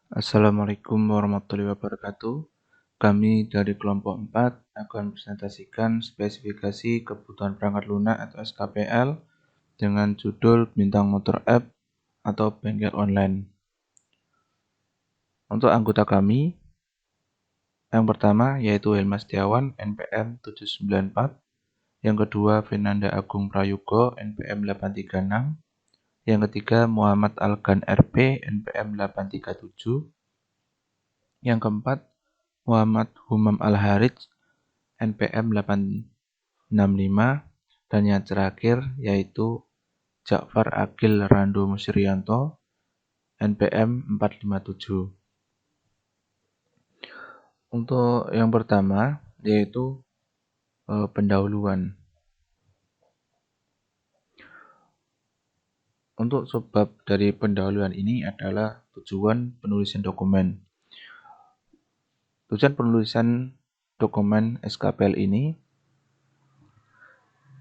Assalamualaikum warahmatullahi wabarakatuh. Kami dari kelompok 4 akan presentasikan spesifikasi kebutuhan perangkat lunak atau SKPL dengan judul Bintang Motor App atau bengkel online. Untuk anggota kami, yang pertama yaitu Helma Setiawan NPM 794, yang kedua Fernanda Agung Prayogo NPM 836, yang ketiga Muhammad Algan RP NPM 837, yang keempat Muhammad Humam Al-Harij NPM 865, dan yang terakhir yaitu Ja'far Agil Rando Musrianto NPM 457. Untuk yang pertama yaitu pendahuluan. Untuk sebab dari pendahuluan ini adalah tujuan penulisan dokumen. Tujuan penulisan dokumen SKPL ini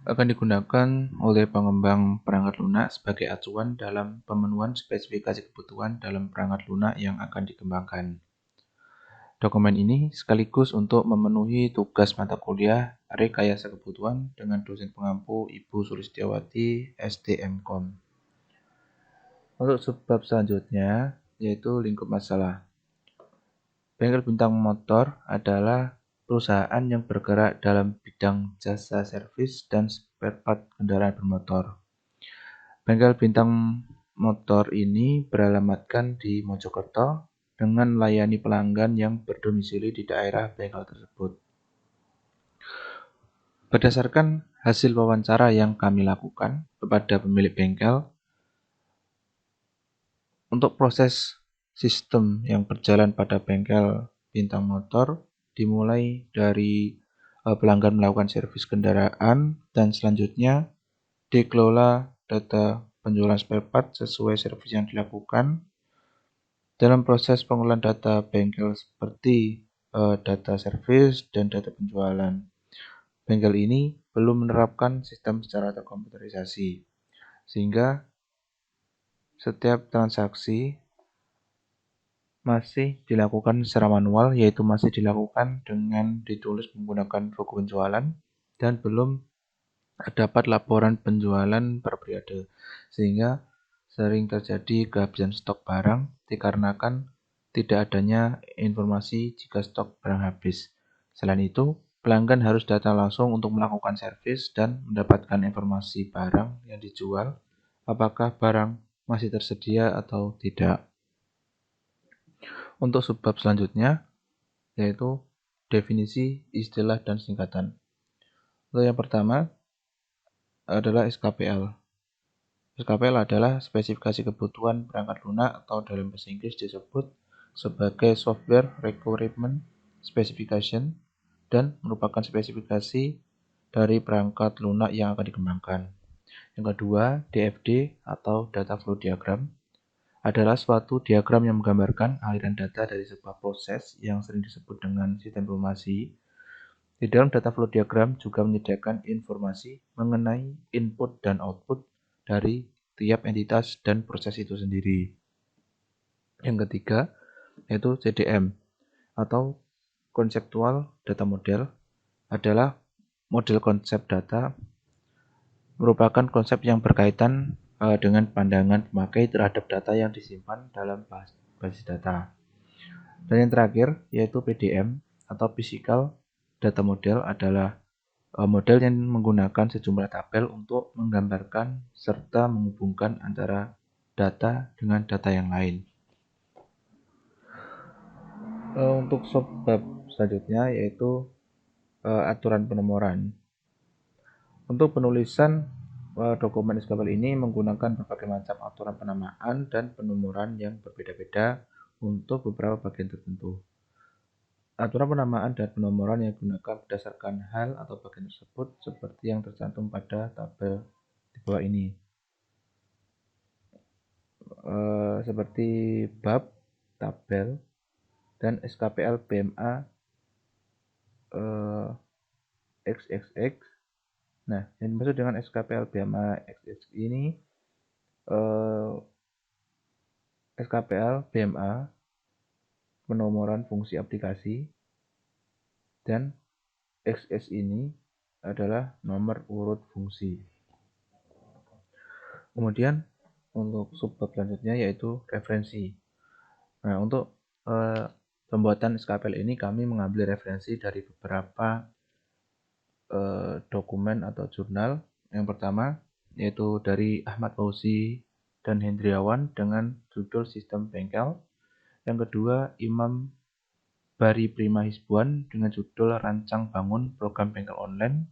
akan digunakan oleh pengembang perangkat lunak sebagai acuan dalam pemenuhan spesifikasi kebutuhan dalam perangkat lunak yang akan dikembangkan. Dokumen ini sekaligus untuk memenuhi tugas mata kuliah Rekayasa Kebutuhan dengan dosen pengampu Ibu Sulistiawati, SDMKom. Untuk sebab selanjutnya, yaitu lingkup masalah. Bengkel Bintang Motor adalah perusahaan yang bergerak dalam bidang jasa servis dan spare part kendaraan bermotor. Bengkel Bintang Motor ini beralamatkan di Mojokerto dengan melayani pelanggan yang berdomisili di daerah bengkel tersebut. Berdasarkan hasil wawancara yang kami lakukan kepada pemilik bengkel, untuk proses sistem yang berjalan pada bengkel Bintang Motor dimulai dari pelanggan melakukan servis kendaraan dan selanjutnya dikelola data penjualan spare part sesuai servis yang dilakukan. Dalam proses pengolahan data bengkel seperti data servis dan data penjualan, bengkel ini belum menerapkan sistem secara terkomputerisasi, sehingga setiap transaksi masih dilakukan secara manual, yaitu masih dilakukan dengan ditulis menggunakan buku penjualan dan belum dapat laporan penjualan per periode, sehingga sering terjadi kehabisan stok barang dikarenakan tidak adanya informasi jika stok barang habis. Selain itu, pelanggan harus datang langsung untuk melakukan servis dan mendapatkan informasi barang yang dijual, apakah barang masih tersedia atau tidak. Untuk sebab selanjutnya, yaitu definisi, istilah, dan singkatan. Untuk yang pertama adalah SKPL. SKPL adalah spesifikasi kebutuhan perangkat lunak atau dalam bahasa Inggris disebut sebagai Software Requirement Specification dan merupakan spesifikasi dari perangkat lunak yang akan dikembangkan. Yang kedua, DFD atau Data Flow Diagram adalah suatu diagram yang menggambarkan aliran data dari sebuah proses yang sering disebut dengan sistem informasi. Di dalam data flow diagram juga menyediakan informasi mengenai input dan output dari tiap entitas dan proses itu sendiri. Yang ketiga, yaitu CDM atau Conceptual Data Model adalah model konsep data, merupakan konsep yang berkaitan dengan pandangan pemakai terhadap data yang disimpan dalam basis data. Dan yang terakhir, yaitu PDM atau Physical Data Model adalah model yang menggunakan sejumlah tabel untuk menggambarkan serta menghubungkan antara data dengan data yang lain. Untuk subbab selanjutnya yaitu aturan penomoran. Untuk penulisan dokumen SKPL ini menggunakan berbagai macam aturan penamaan dan penomoran yang berbeda-beda untuk beberapa bagian tertentu. Aturan penamaan dan penomoran yang digunakan berdasarkan hal atau bagian tersebut seperti yang tercantum pada tabel di bawah ini. Seperti bab, tabel, dan SKPL BMA XXX. Nah, yang dimaksud dengan SKPL BMA XXX ini SKPL BMA penomoran fungsi aplikasi, dan XS ini adalah nomor urut fungsi. Kemudian untuk subbab selanjutnya yaitu referensi. Nah, untuk pembuatan SKPL ini kami mengambil referensi dari beberapa dokumen atau jurnal. Yang pertama yaitu dari Ahmad Fauzi dan Hendriawan dengan judul Sistem Bengkel. Yang kedua Imam Bari Prima Hisbuan dengan judul Rancang Bangun Program Bengkel Online,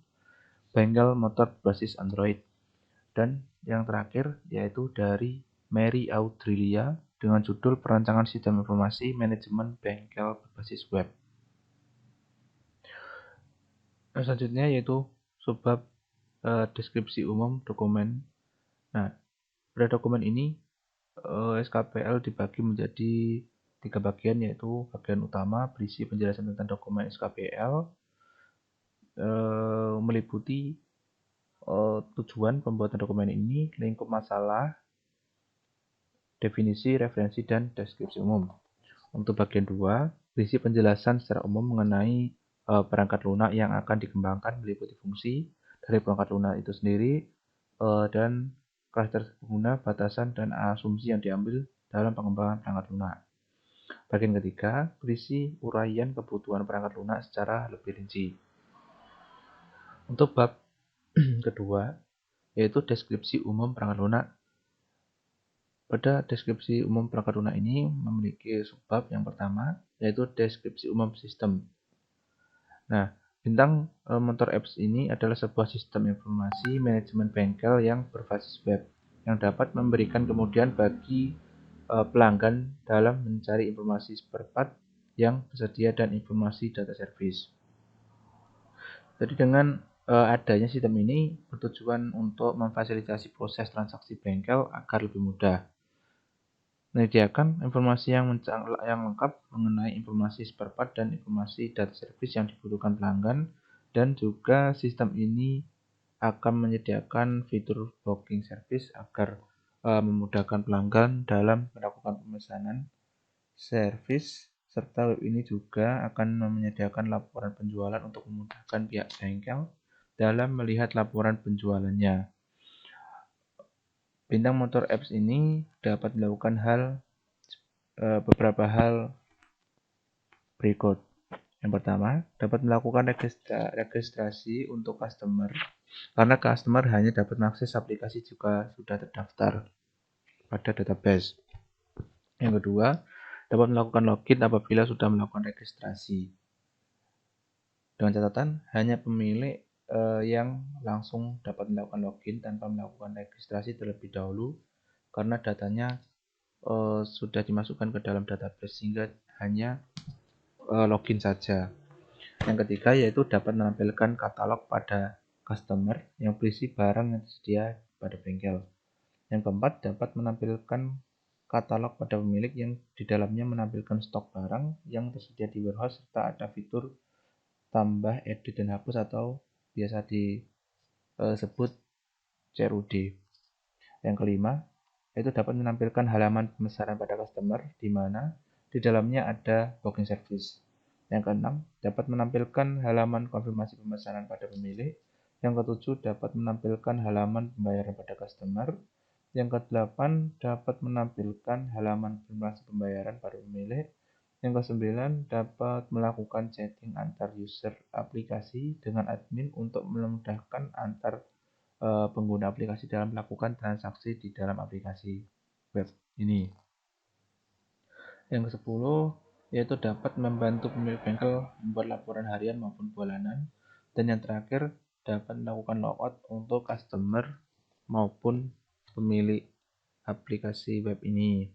Bengkel Motor Berbasis Android. Dan yang terakhir yaitu dari Mary Audrilia dengan judul Perancangan Sistem Informasi Manajemen Bengkel Berbasis Web. Selanjutnya yaitu subbab deskripsi umum dokumen. Nah, pada dokumen ini SKPL dibagi menjadi 3 bagian, yaitu bagian utama berisi penjelasan tentang dokumen SKPL, meliputi tujuan pembuatan dokumen ini, lingkup masalah, definisi, referensi, dan deskripsi umum. Untuk bagian 2, berisi penjelasan secara umum mengenai perangkat lunak yang akan dikembangkan, meliputi fungsi dari perangkat lunak itu sendiri, dan karakter pengguna, batasan, dan asumsi yang diambil dalam pengembangan perangkat lunak. Bagian ketiga, berisi uraian kebutuhan perangkat lunak secara lebih rinci. Untuk bab kedua, yaitu deskripsi umum perangkat lunak. Pada deskripsi umum perangkat lunak ini memiliki subbab yang pertama, yaitu deskripsi umum sistem. Nah, bintang motor apps ini adalah sebuah sistem informasi manajemen bengkel yang berbasis web, yang dapat memberikan kemudahan bagi pelanggan dalam mencari informasi spare part yang tersedia dan informasi data service. Jadi dengan adanya sistem ini bertujuan untuk memfasilitasi proses transaksi bengkel agar lebih mudah. Menyediakan informasi yang lengkap mengenai informasi spare part dan informasi data service yang dibutuhkan pelanggan, dan juga sistem ini akan menyediakan fitur booking service agar memudahkan pelanggan dalam melakukan pemesanan servis, serta web ini juga akan menyediakan laporan penjualan untuk memudahkan pihak bengkel dalam melihat laporan penjualannya. Bintang motor apps ini dapat melakukan beberapa hal berikut. Yang pertama, dapat melakukan registrasi untuk customer, karena customer hanya dapat mengakses aplikasi jika sudah terdaftar pada database. Yang kedua, dapat melakukan login apabila sudah melakukan registrasi. Dengan catatan, hanya pemilik yang langsung dapat melakukan login tanpa melakukan registrasi terlebih dahulu, karena datanya sudah dimasukkan ke dalam database sehingga hanya login saja. Yang ketiga yaitu dapat menampilkan katalog pada customer yang berisi barang yang tersedia pada bengkel. Yang keempat, dapat menampilkan katalog pada pemilik yang di dalamnya menampilkan stok barang yang tersedia di warehouse, serta ada fitur tambah, edit, dan hapus atau biasa disebut CRUD. Yang kelima, yaitu dapat menampilkan halaman pemesanan pada customer di mana di dalamnya ada booking service. Yang keenam, dapat menampilkan halaman konfirmasi pemesanan pada pemilik. Yang ketujuh, dapat menampilkan halaman pembayaran pada customer. Yang kedelapan, dapat menampilkan halaman konfirmasi pembayaran pada pemilik. Yang kesembilan, dapat melakukan chatting antar user aplikasi dengan admin untuk memudahkan antar pengguna aplikasi dalam melakukan transaksi di dalam aplikasi web ini. Yang ke-10, yaitu dapat membantu pemilik bengkel membuat laporan harian maupun bulanan. Dan yang terakhir, dapat melakukan logout untuk customer maupun pemilik aplikasi web ini.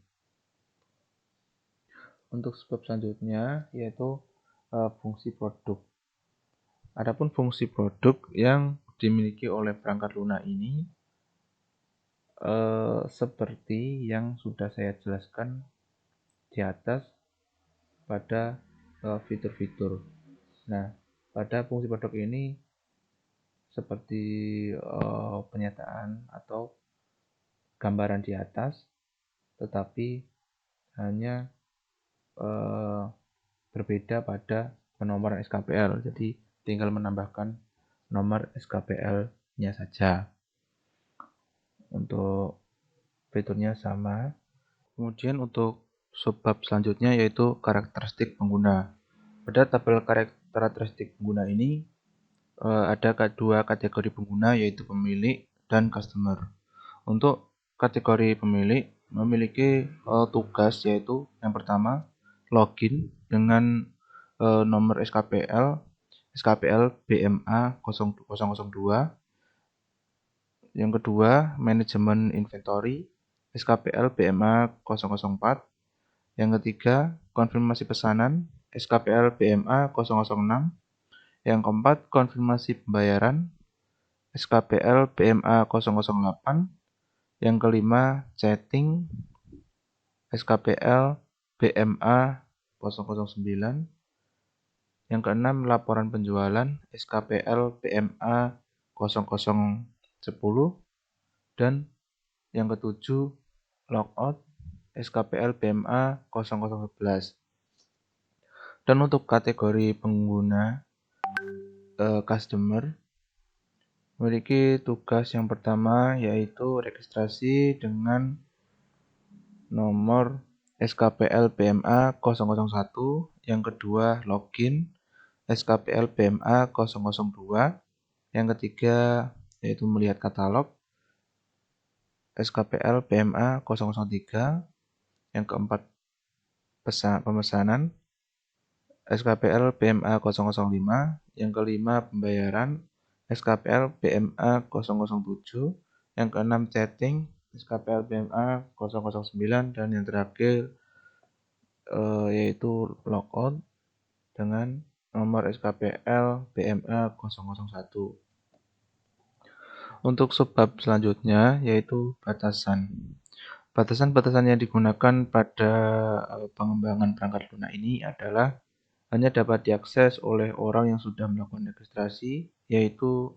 Untuk subbab selanjutnya yaitu fungsi produk. Adapun fungsi produk yang dimiliki oleh perangkat lunak ini seperti yang sudah saya jelaskan di atas pada fitur-fitur. Nah, pada fungsi produk ini seperti penyataan atau gambaran di atas, tetapi hanya berbeda pada penomoran SKPL. Jadi tinggal menambahkan nomor SKPL-nya saja. Untuk fiturnya sama. Kemudian untuk subbab selanjutnya yaitu karakteristik pengguna. Pada tabel karakteristik pengguna ini ada dua kategori pengguna yaitu pemilik dan customer. Untuk kategori pemilik memiliki tugas yaitu yang pertama login dengan nomor SKPL BMA 0002. Yang kedua manajemen inventory SKPL BMA 004. Yang ketiga konfirmasi pesanan SKPL BMA 006. Yang keempat konfirmasi pembayaran SKPL BMA 008. Yang kelima chatting SKPL BMA 009. Yang keenam laporan penjualan SKPL BMA 0010. Dan yang ketujuh logout SKPL BMA 0011. Dan untuk kategori pengguna customer memiliki tugas yang pertama yaitu registrasi dengan nomor SKPL BMA 001. Yang kedua login SKPL BMA 002. Yang ketiga yaitu melihat katalog SKPL BMA 003. Yang keempat pemesanan SKPL BMA 005. Yang kelima pembayaran SKPL BMA 007. Yang keenam chatting SKPL BMA 009. Dan yang terakhir yaitu logout dengan nomor SKPL BMA 001. Untuk subbab selanjutnya yaitu batasan. Batasan-batasan yang digunakan pada pengembangan perangkat lunak ini adalah hanya dapat diakses oleh orang yang sudah melakukan registrasi, yaitu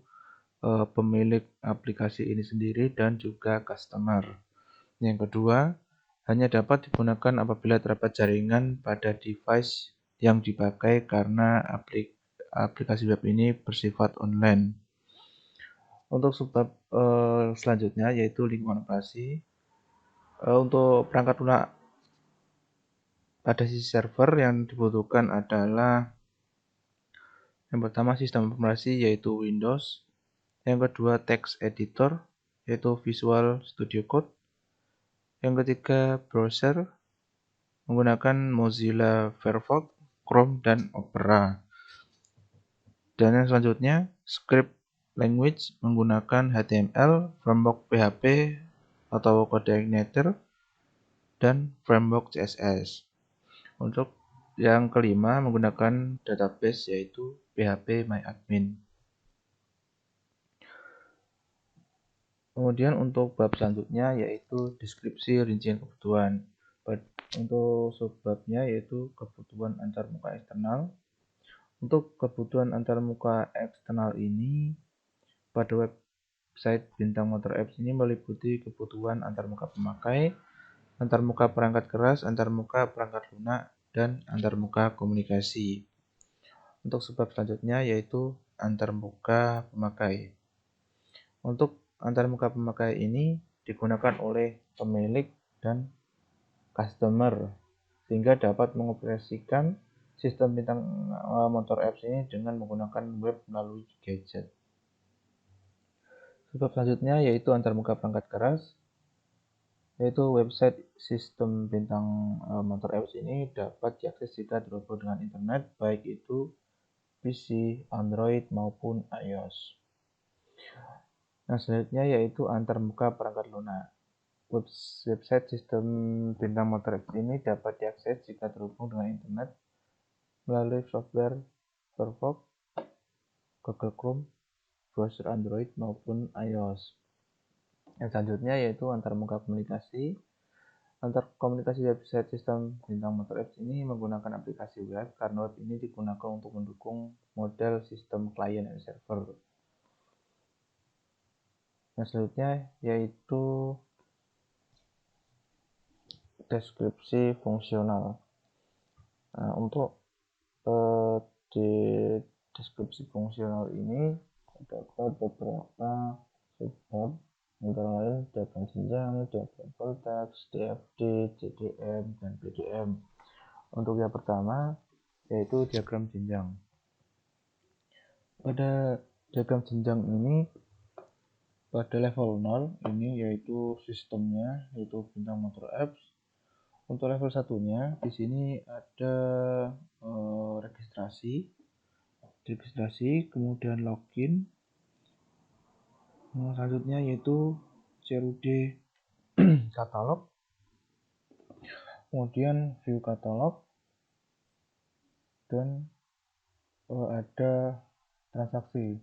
pemilik aplikasi ini sendiri dan juga customer. Yang kedua, hanya dapat digunakan apabila terdapat jaringan pada device yang dipakai karena aplikasi web ini bersifat online. Untuk subbab selanjutnya yaitu lingkungan operasi. Untuk perangkat lunak pada sisi server yang dibutuhkan adalah yang pertama sistem operasi yaitu Windows. Yang kedua text editor yaitu Visual Studio Code. Yang ketiga browser menggunakan Mozilla Firefox, Chrome, dan Opera. Dan yang selanjutnya script language menggunakan HTML, framework PHP atau kode igniter, dan framework CSS. Untuk yang kelima menggunakan database yaitu PHP-MyAdmin. Kemudian untuk bab selanjutnya yaitu deskripsi rincian kebutuhan. Untuk subbabnya yaitu kebutuhan antarmuka eksternal. Untuk kebutuhan antarmuka eksternal ini pada website Bintang Motor Apps ini meliputi kebutuhan antarmuka pemakai, antarmuka perangkat keras, antarmuka perangkat lunak, dan antarmuka komunikasi. Untuk subbab selanjutnya yaitu antarmuka pemakai. Untuk antarmuka pemakai ini digunakan oleh pemilik dan customer sehingga dapat mengoperasikan sistem Bintang Motor Apps ini dengan menggunakan web melalui gadget. Subbab selanjutnya yaitu antarmuka perangkat keras, yaitu website sistem Bintang Motor Apps ini dapat diakses jika terhubung dengan internet, baik itu PC, Android maupun iOS. Nah, selanjutnya yaitu antarmuka perangkat lunak. Website sistem Bintang Motor Apps ini dapat diakses jika terhubung dengan internet melalui software Firefox, Google Chrome, browser Android maupun iOS. Yang selanjutnya yaitu antarmuka komunikasi. Antar komunikasi website sistem Bintang Motor Apps ini menggunakan aplikasi web karena web ini digunakan untuk mendukung model sistem client and server. Yang selanjutnya yaitu deskripsi fungsional. Nah, untuk di deskripsi fungsional ini terdapat beberapa subbab, antara lain diagram jenjang, diagram voltage, DFD, JDM, dan PDM. Untuk yang pertama yaitu diagram jenjang. Pada diagram jenjang ini pada level 0 ini yaitu sistemnya yaitu bintang motor F. Untuk level satunya di sini ada registrasi, kemudian login. Selanjutnya yaitu CRUD katalog, kemudian view katalog, dan ada transaksi.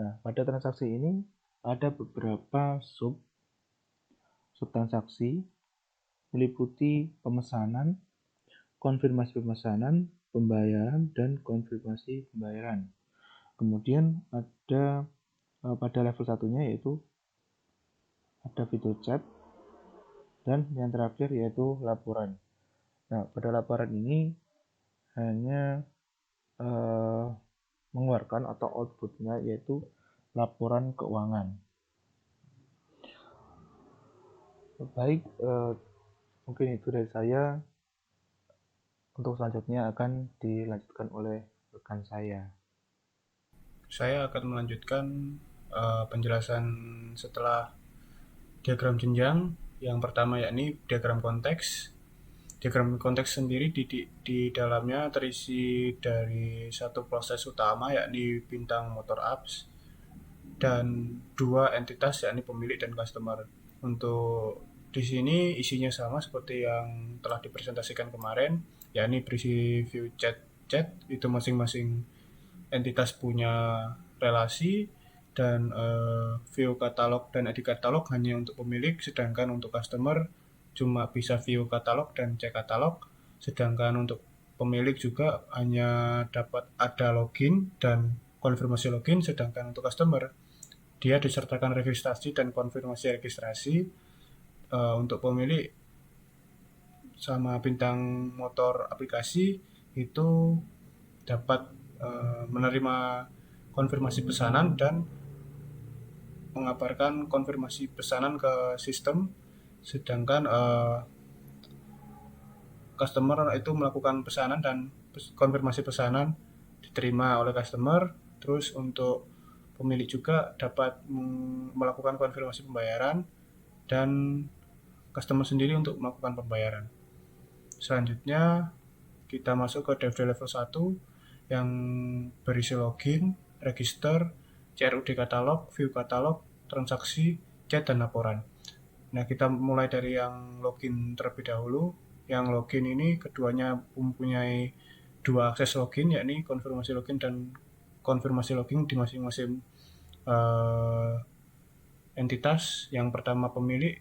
Nah, pada transaksi ini ada beberapa sub transaksi meliputi pemesanan, konfirmasi pemesanan, pembayaran, dan konfirmasi pembayaran. Kemudian ada pada level satunya yaitu ada video chat, dan yang terakhir yaitu laporan. Nah, pada laporan ini hanya mengeluarkan atau outputnya yaitu laporan keuangan. Baik, mungkin itu dari saya. Untuk selanjutnya akan dilanjutkan oleh rekan saya. Saya akan melanjutkan penjelasan setelah diagram jenjang. Yang pertama yakni diagram konteks. Diagram konteks sendiri di dalamnya terisi dari satu proses utama yakni bintang motor apps dan dua entitas yakni pemilik dan customer. Untuk di sini isinya sama seperti yang telah dipresentasikan kemarin, yakni berisi view chat itu masing-masing entitas punya relasi, dan view katalog dan edit katalog hanya untuk pemilik, sedangkan untuk customer cuma bisa view katalog dan cek katalog, sedangkan untuk pemilik juga hanya dapat ada login dan konfirmasi login, sedangkan untuk customer dia disertakan registrasi dan konfirmasi registrasi. Untuk pemilik sama bintang motor aplikasi itu dapat menerima konfirmasi pesanan dan mengabarkan konfirmasi pesanan ke sistem, sedangkan customer itu melakukan pesanan dan konfirmasi pesanan diterima oleh customer. Terus untuk pemilik juga dapat melakukan konfirmasi pembayaran dan customer sendiri untuk melakukan pembayaran. Selanjutnya kita masuk ke DevD level 1 yang berisi login, register, CRUD katalog, view katalog, transaksi, chat, dan laporan. Nah, kita mulai dari yang login terlebih dahulu. Yang login ini keduanya mempunyai dua akses login, yakni konfirmasi login dan konfirmasi login di masing-masing entitas. Yang pertama pemilik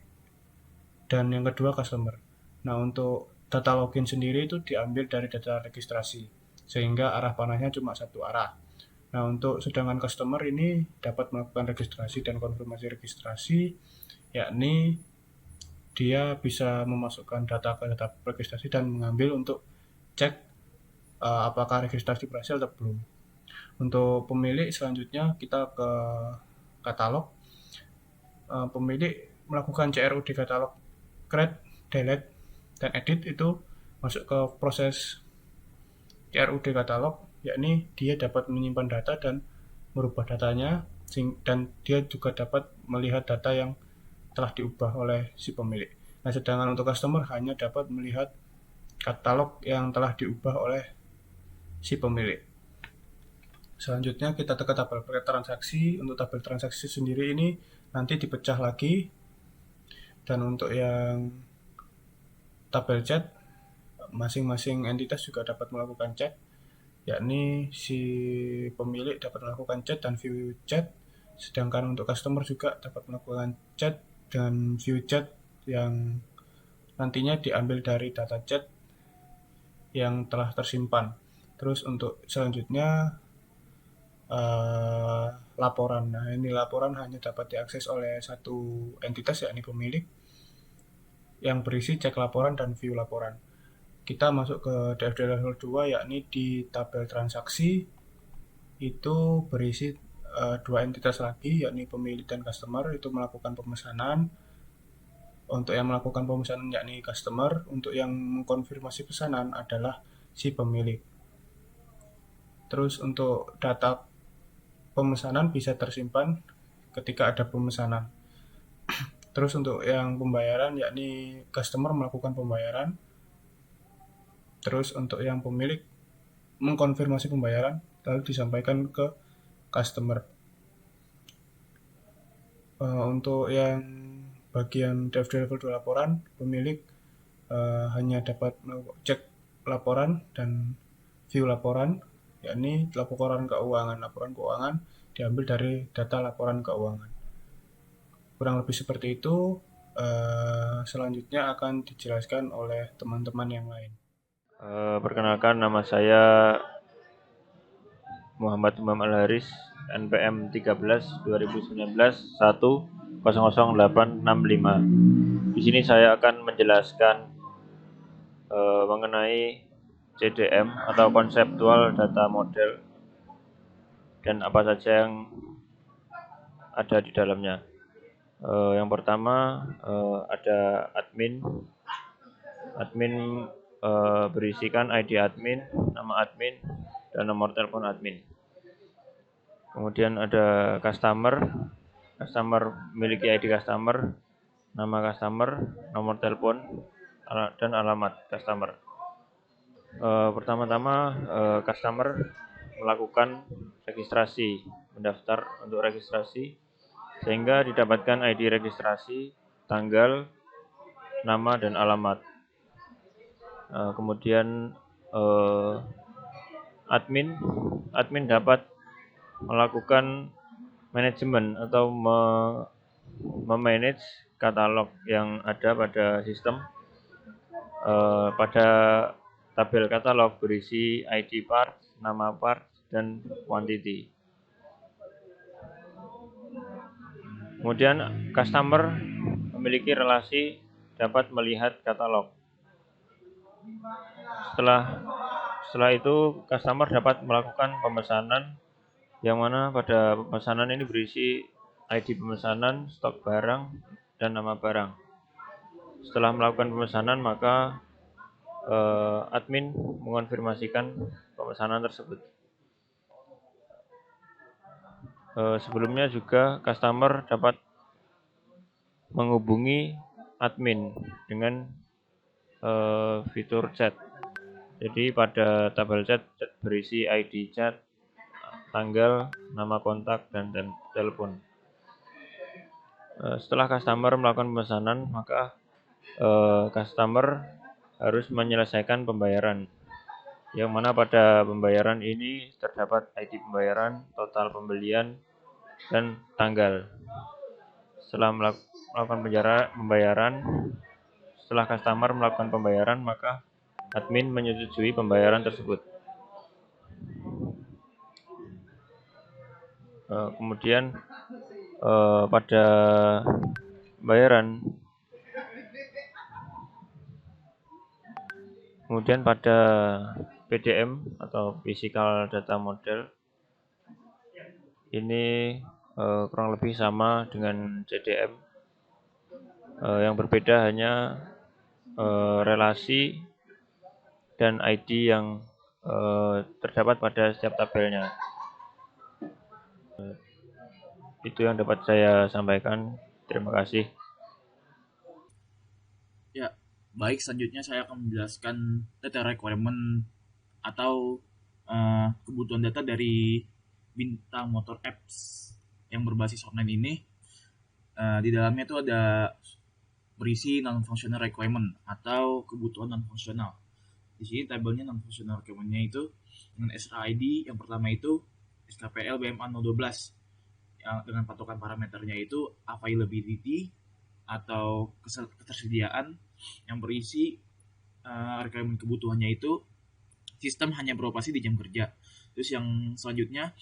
dan yang kedua customer. Nah, untuk data login sendiri itu diambil dari data registrasi, sehingga arah panahnya cuma satu arah. Nah, untuk sedangkan customer ini dapat melakukan registrasi dan konfirmasi registrasi, yakni dia bisa memasukkan data ke data registrasi dan mengambil untuk cek apakah registrasi berhasil atau belum. Untuk pemilik selanjutnya kita ke katalog. Pemilik melakukan CRUD katalog, create, delete, dan edit itu masuk ke proses CRUD katalog, yakni dia dapat menyimpan data dan merubah datanya, dan dia juga dapat melihat data yang telah diubah oleh si pemilik. Nah, sedangkan untuk customer hanya dapat melihat katalog yang telah diubah oleh si pemilik. Selanjutnya kita ke tabel transaksi. Untuk tabel transaksi sendiri ini nanti dipecah lagi, dan untuk yang tabel chat masing-masing entitas juga dapat melakukan chat, yakni si pemilik dapat melakukan chat dan view chat, sedangkan untuk customer juga dapat melakukan chat dan view chat yang nantinya diambil dari data chat yang telah tersimpan. Terus untuk selanjutnya laporan. Nah, ini laporan hanya dapat diakses oleh satu entitas yakni pemilik, yang berisi cek laporan dan view laporan. kita masuk ke DFD level 2, yakni di tabel transaksi itu berisi dua entitas lagi, yakni pemilik dan customer itu melakukan pemesanan. Untuk yang melakukan pemesanan yakni customer, untuk yang mengkonfirmasi pesanan adalah si pemilik. Terus untuk data pemesanan bisa tersimpan ketika ada pemesanan. Terus untuk yang pembayaran yakni customer melakukan pembayaran. Terus untuk yang pemilik mengkonfirmasi pembayaran lalu disampaikan ke customer. Untuk yang bagian DFD level 2 laporan, pemilik hanya dapat cek laporan dan view laporan, yakni laporan keuangan. Laporan keuangan diambil dari data laporan keuangan. Kurang lebih seperti itu. Selanjutnya akan dijelaskan oleh teman-teman yang lain. Perkenalkan, nama saya Muhammad Imam Al-Haris, NPM 13 2019 1000865. Di sini saya akan menjelaskan mengenai CDM atau konseptual data model dan apa saja yang ada di dalamnya. Yang pertama ada admin. Admin berisikan ID admin, nama admin, dan nomor telepon admin. Kemudian ada customer. Customer memiliki ID customer, nama customer, nomor telepon, dan alamat customer. Pertama-tama customer melakukan registrasi, mendaftar untuk registrasi, sehingga didapatkan ID registrasi, tanggal, nama, dan alamat. Kemudian admin dapat melakukan manajemen atau memanage katalog yang ada pada sistem. Pada tabel katalog berisi ID part, nama part, dan quantity. Kemudian customer memiliki relasi dapat melihat katalog. Setelah itu customer dapat melakukan pemesanan, yang mana pada pemesanan ini berisi ID pemesanan, stok barang, dan nama barang. Setelah melakukan pemesanan, maka admin mengonfirmasikan pemesanan tersebut. Sebelumnya juga customer dapat menghubungi admin dengan fitur chat. Jadi pada tabel chat berisi ID chat, tanggal, nama kontak, dan telepon. Setelah customer melakukan pemesanan, maka customer harus menyelesaikan pembayaran, yang mana pada pembayaran ini terdapat ID pembayaran, total pembelian, dan tanggal. Setelah melakukan pembayaran, setelah customer melakukan pembayaran, maka admin menyetujui pembayaran tersebut. Kemudian pada pembayaran, kemudian pada PDM atau Physical Data Model ini kurang lebih sama dengan CDM. Yang berbeda hanya relasi dan ID yang terdapat pada setiap tabelnya. Itu yang dapat saya sampaikan. Terima kasih. Ya, baik, selanjutnya saya akan menjelaskan data requirement atau kebutuhan data dari Bintang Motor Apps yang berbasis online ini. Di dalamnya itu ada berisi non-functional requirement atau kebutuhan non-fungsional. Di sini tabelnya non-functional requirement-nya itu dengan SRID. Yang pertama itu SKPL BMA 012 yang dengan patokan parameternya itu availability atau ketersediaan, yang berisi requirement kebutuhannya itu sistem hanya beroperasi di jam kerja. Terus yang selanjutnya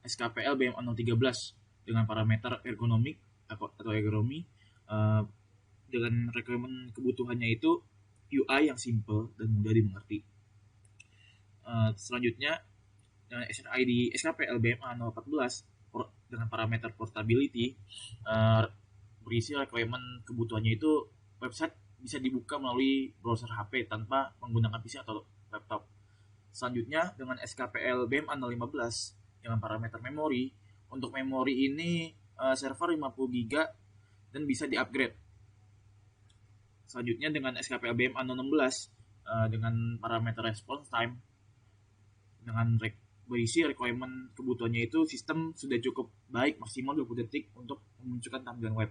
SKPL BMA 013 dengan parameter ergonomik atau ergonomi, dengan requirement kebutuhannya itu UI yang simple dan mudah dimengerti. Selanjutnya dengan SRID SKPL BMA 014 dengan parameter portability, berisi requirement kebutuhannya itu website bisa dibuka melalui browser HP tanpa menggunakan PC atau laptop. Selanjutnya dengan SKPL BMA 015 dengan parameter memori. Untuk memori ini server 50 GB dan bisa di-upgrade. Selanjutnya dengan SKPL BMA 016 dengan parameter response time dengan berisi requirement kebutuhannya itu sistem sudah cukup baik maksimal 20 detik untuk memunculkan tampilan web.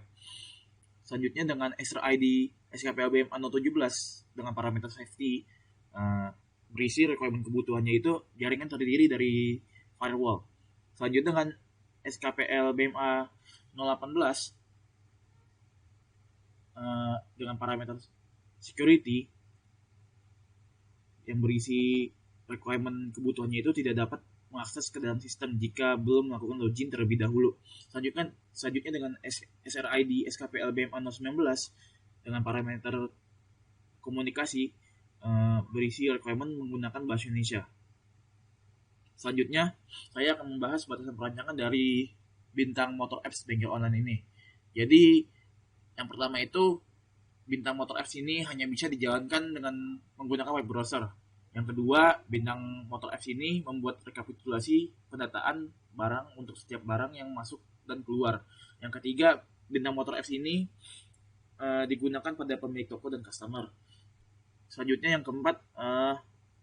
Selanjutnya dengan SRID SKPL BMA 017 dengan parameter safety, berisi requirement kebutuhannya itu jaringan terdiri dari firewall. Selanjutnya dengan SKPL BMA 018 dengan parameter security yang berisi requirement kebutuhannya itu tidak dapat mengakses ke dalam sistem jika belum melakukan login terlebih dahulu. Selanjutnya dengan SRID SKPL BMA 019 dengan parameter komunikasi, berisi requirement menggunakan bahasa Indonesia. Selanjutnya, saya akan membahas batasan perancangan dari Bintang Motor Apps bengkel online ini. Jadi, yang pertama itu, Bintang Motor Apps ini hanya bisa dijalankan dengan menggunakan web browser. Yang kedua, Bintang Motor Apps ini membuat rekapitulasi pendataan barang untuk setiap barang yang masuk dan keluar. Yang ketiga, Bintang Motor Apps ini digunakan pada pemilik toko dan customer. Selanjutnya yang keempat,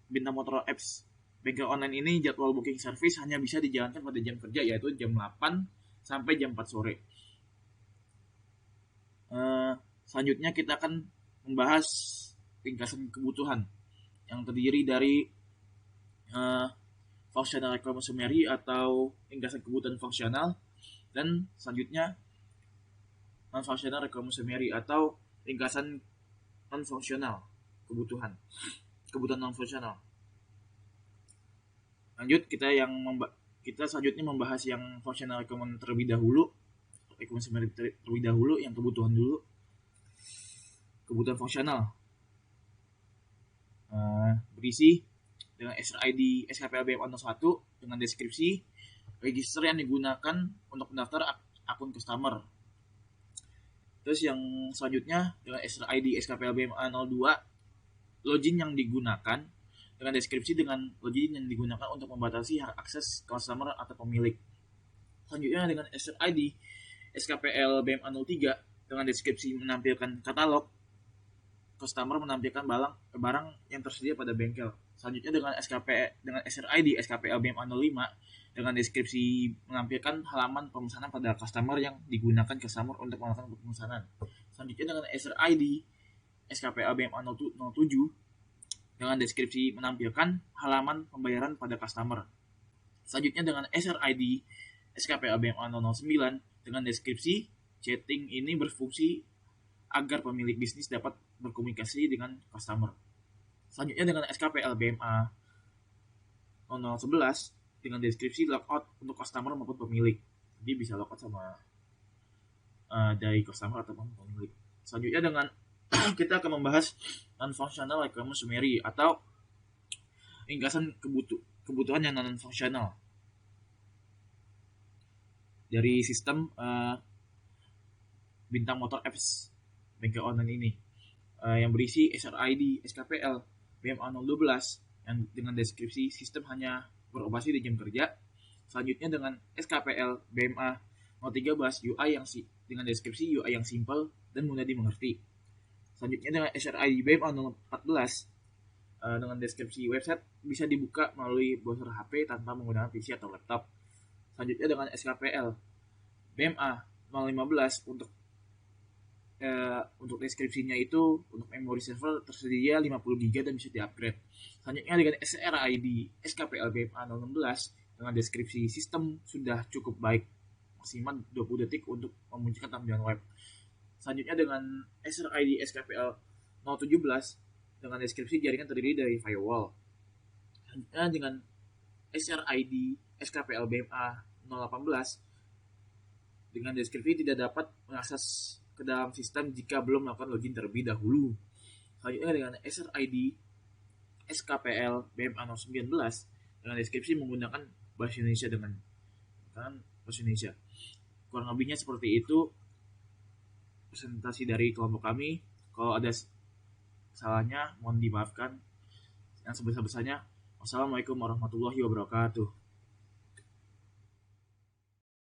Bintang Motor Apps bengkel online ini jadwal booking service hanya bisa dijalankan pada jam kerja, yaitu jam 8 sampai jam 4 sore. Selanjutnya kita akan membahas ringkasan kebutuhan yang terdiri dari functional requirement summary atau ringkasan kebutuhan fungsional, dan selanjutnya non-functional requirement summary atau ringkasan non-fungsional kebutuhan non-fungsional. Lanjut kita selanjutnya membahas yang functional requirement terlebih dahulu, requirement summary terlebih dahulu, yang kebutuhan dulu. Kebutuhan fungsional berisi dengan SRID SKPL BMA 01 dengan deskripsi register yang digunakan untuk mendaftar akun customer. Terus yang selanjutnya dengan SRID SKPL BMA 02 login yang digunakan dengan deskripsi dengan login yang digunakan untuk membatasi hak akses customer atau pemilik. Selanjutnya dengan SRID SKPL BMA 03 dengan deskripsi menampilkan katalog, customer menampilkan barang yang tersedia pada bengkel. Selanjutnya dengan SRID SKPL BMA 05 dengan deskripsi menampilkan halaman pemesanan pada customer yang digunakan customer untuk melakukan pemesanan. Selanjutnya dengan SRID SKPL BMA 07 dengan deskripsi menampilkan halaman pembayaran pada customer. Selanjutnya dengan SRID SKPL BMA 009 dengan deskripsi chatting ini berfungsi agar pemilik bisnis dapat berkomunikasi dengan customer. Selanjutnya dengan SKPL BMA 0011 dengan deskripsi logout untuk customer maupun pemilik. Jadi bisa logout sama dari customer ataupun pemilik. Selanjutnya dengan kita akan membahas non-functional requirement summary atau ringkasan kebutuhan yang non-functional dari sistem Bintang Motor Apps bengkel online ini, yang berisi SRID SKPL BMA 012 yang dengan deskripsi sistem hanya beroperasi di jam kerja. Selanjutnya dengan SKPL BMA 013 UI dengan deskripsi UI yang simple dan mudah dimengerti. Selanjutnya dengan SRID BMA 014 dengan deskripsi website bisa dibuka melalui browser HP tanpa menggunakan PC atau laptop. Selanjutnya dengan SKPL BMA 015 untuk deskripsinya itu untuk memory server tersedia 50 GB dan bisa di-upgrade. Selanjutnya dengan SRID SKPL BMA 016 dengan deskripsi sistem sudah cukup baik maksimal 20 detik untuk memunculkan tampilan web. Selanjutnya dengan SRID SKPL 017 dengan deskripsi jaringan terdiri dari firewall. Selanjutnya dengan SRID SKPL BMA 018 dengan deskripsi tidak dapat mengakses ke dalam sistem jika belum melakukan login terlebih dahulu. Selanjutnya dengan user ID SKPL BMA 019 dengan deskripsi menggunakan bahasa Indonesia dengan bahasa Indonesia. Kurang lebihnya seperti itu presentasi dari kelompok kami. Kalau ada salahnya mohon dimaafkan. Yang sebesar-besarnya. Wassalamualaikum warahmatullahi wabarakatuh.